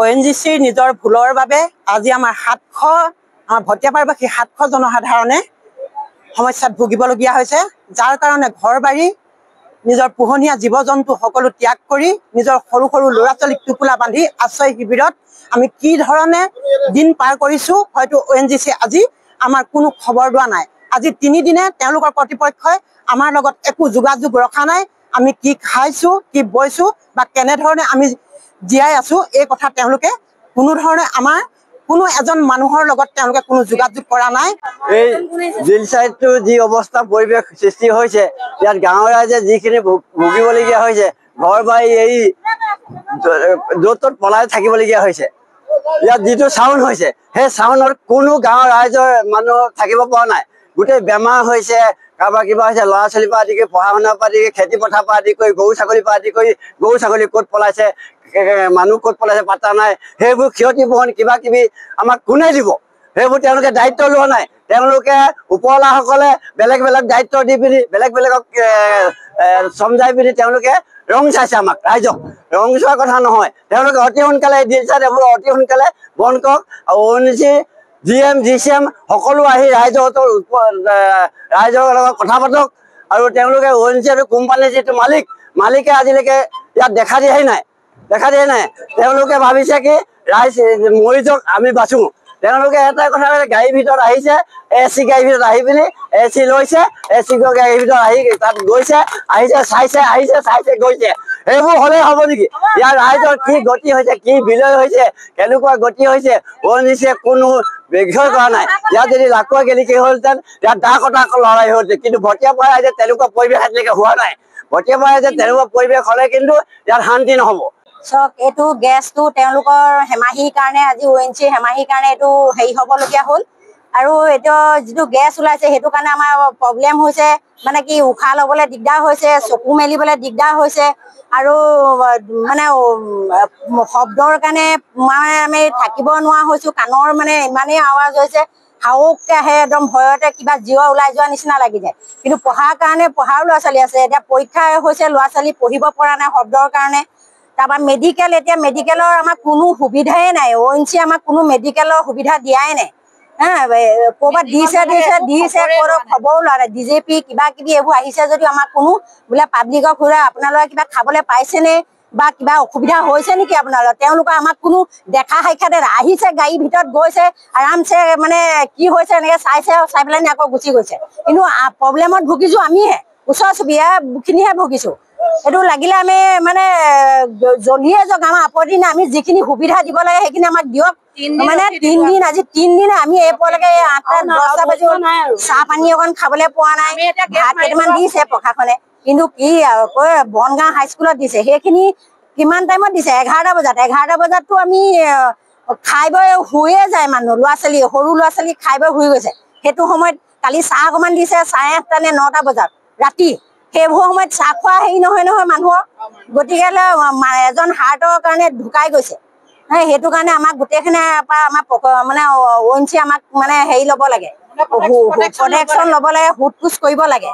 ONGC নিজৰ ভুলৰ বাবে আজি আমাৰ 700 আমাৰ ভটিয়াপাৰবাসী 700 জনসাধাৰণে সমস্যাত ভুগিবলগীয়া হৈছে, যাৰ কাৰণে ঘৰ বাৰী নিজৰ পোহনীয়া জীৱ জন্তু সকলো ত্যাগ কৰি নিজৰ সৰু সৰু ল'ৰা ছোৱালীক টোপোলা বান্ধি আশ্ৰয় শিবিৰত আমি কি ধৰণে দিন পাৰ কৰিছো হয়তো ONGC আজি আমাৰ কোনো খবৰ লোৱা নাই। আজি 3 দিনে তেওঁলোকৰ কৰ্তৃপক্ষই আমাৰ লগত একো যোগাযোগ ৰখা নাই। আমি কি খাইছো কি বৈছো বা কেনে ধৰণে আমি জীয়াই আছো এই কথা তেওঁলোকে কোনো ধৰণে আমাৰ কোনো এজন মানুহৰ লগত তেওঁলোকে কোনো যোগাযোগ কৰা নাই। এই জেল সাইডটো যি অৱস্থা পৰিৱেশ সৃষ্টি হৈছে, ইয়াত গাঁৱৰ ৰাইজে যিখিনি ভুগিবলগীয়া হৈছে, ঘৰ বাৰী এই য'ত ত'ত পলাই থাকিবলগীয়া হৈছে। ইয়াত যিটো চাউণ্ড হৈছে সেই চাউণ্ডত কোনো গাঁৱৰ ৰাইজৰ মানুহ থাকিব পৰা নাই। গোটেই বেমাৰ হৈছে, কাৰোবাৰ কিবা হৈছে, ল'ৰা ছোৱালীৰ পৰা আদি কৰি পঢ়া শুনাৰ পৰা আদি কৰি খেতি পথাৰৰ পৰা আদি কৰি গৰু ছাগলীৰ পৰা আদি কৰি গৰু ছাগলী ক'ত পলাইছে, মানুহ ক'ত পলাইছে পাত্তা নাই। সেইবোৰ ক্ষতিপূৰণ কিবা কিবি আমাক কোনে দিব, সেইবোৰ তেওঁলোকে দায়িত্ব লোৱা নাই। তেওঁলোকে ওপৰৱালাসকলে বেলেগ বেলেগ দায়িত্ব দি পিনি বেলেগ বেলেগক চমজাই পিনি তেওঁলোকে ৰং চাইছে আমাক, ৰাইজক ৰং চোৱাৰ কথা নহয়। তেওঁলোকে অতি সোনকালে দিল চাই এইবোৰ অতি সোনকালে বন্ধ কৰক। আৰু ONGC GM GCM সকলো আহি ৰাইজৰ লগত কথা পাতক। আৰু তেওঁলোকে ONGC কোম্পানীৰ যিটো মালিকে আজিলৈকে ইয়াত দেখা দিয়াই নাই। তেওঁলোকে ভাবিছে কি ৰাইজ মৰি যাওক আমি বাচো। তেওঁলোকে এটাই কথা গাড়ীৰ ভিতৰত আহিছে, AC গাড়ীৰ ভিতৰত আহি পিনি AC লৈছে, AC গাড়ীৰ ভিতৰত আহি তাত গৈছে, আহিছে চাইছে, আহিছে চাইছে গৈছে। সেইবোৰ হ'লে হ'ব নেকি? ইয়াৰ ৰাইজৰ কি গতি হৈছে, কি বিলয় হৈছে, কেনেকুৱা গতি হৈছে ONGC কোনো বিষয় কৰা নাই। ইয়াত যদি লাকুৱা গেলি কি হ'লহেঁতেন, ইয়াত দা কটা লৰাই হ'লহেঁতেন। কিন্তু ভটিয়াপাৰা ৰাইজে তেনেকুৱা পৰিৱেশ আজিলৈকে হোৱা নাই। ভটিয়াপাৰা ৰাইজে তেনেকুৱা পৰিৱেশ হ'লে কিন্তু ইয়াত শান্তি নহ'ব। চক এইটো গেছটো তেওঁলোকৰ হেমাহিৰ কাৰণে আজি ONGC হেমাহিৰ কাৰণে এইটো হেৰি হ'বলগীয়া হ'ল। আৰু এইটো যিটো গেছ ওলাইছে সেইটো কাৰণে আমাৰ প্ৰব্লেম হৈছে, মানে কি উশাহ ল'বলৈ দিগদাৰ হৈছে, চকু মেলিবলৈ দিগদাৰ হৈছে। আৰু মানে শব্দৰ কাৰণে মানে আমি থাকিব নোৱাৰা হৈছো। কাণৰ মানে ইমানেই আৱাজ হৈছে, হাওককে আহে, একদম ভয়তে কিবা জীৱ ওলাই যোৱা নিচিনা লাগি যায়। কিন্তু পঢ়াৰ কাৰণে পঢ়াৰো ল'ৰা ছোৱালী আছে, এতিয়া পৰীক্ষা হৈছে, ল'ৰা ছোৱালী পঢ়িব পৰা নাই শব্দৰ কাৰণে। তাৰপৰা মেডিকেল, এতিয়া মেডিকেলৰ আমাক কোনো সুবিধাই নাই। ONGC আমাক কোনো মেডিকেলৰ সুবিধা দিয়াই নাই। ক'ৰবাত দিছে খবৰো লোৱা নাই। DJP কিবা কিবি এইবোৰ আহিছে যদিও আমাক কোনো বোলে পাব্লিকক সুধা আপোনালোকে কিবা খাবলৈ পাইছেনে বা কিবা অসুবিধা হৈছে নেকি আপোনালোকৰ, তেওঁলোকে আমাক কোনো দেখা সাক্ষাতে আহিছে, গাড়ীৰ ভিতৰত গৈছে আৰামছে, মানে কি হৈছে এনেকৈ চাইছে, চাই পেলাই আকৌ গুচি গৈছে। কিন্তু প্ৰব্লেমত ভুগিছো আমিহে, ওচৰ চুবুৰীয়াখিনিহে ভুগিছো। এইটো লাগিলে আমি মানে জ্বলিয়ে যাওক, আমাৰ আপত্তি নাই। আমি যিখিনি সুবিধা দিব লাগে সেইখিনি আমাক দিয়ক। মানে 3 দিন, আজি 3 দিন আমি এপৰলৈকে 8টা-10টা বাজি চাহ পানী অকণ খাবলৈ পোৱা নাই। ভাত কেইটামান দিছে প্ৰশাসনে, কিন্তু কি আৰু বনগাঁও হাইস্কুলত দিছে। সেইখিনি কিমান টাইমত দিছে? 11টা বজাত। 11টা বজাততো আমি খাই বৈ শুয়ে যায় মানুহ, ল'ৰা ছোৱালী, সৰু ল'ৰা ছোৱালী খাই বৈ শুই গৈছে। সেইটো সময়ত কালি চাহ অকণমান দিছে 8:30 নে 9টা বজাত ৰাতি। সেইবোৰ সময়ত চাহ খোৱা হেৰি নহয় মানুহৰ। গতিকে এজন হাৰ্টৰ কাৰণে ঢুকাই গৈছে। সেইটো কাৰণে আমাক গোটেইখিনি আমাৰ মানে ONGC আমাক মানে হেৰি ল'ব লাগে, প্ৰটেকশ্যন ল'ব লাগে, সোধ পোছ কৰিব লাগে।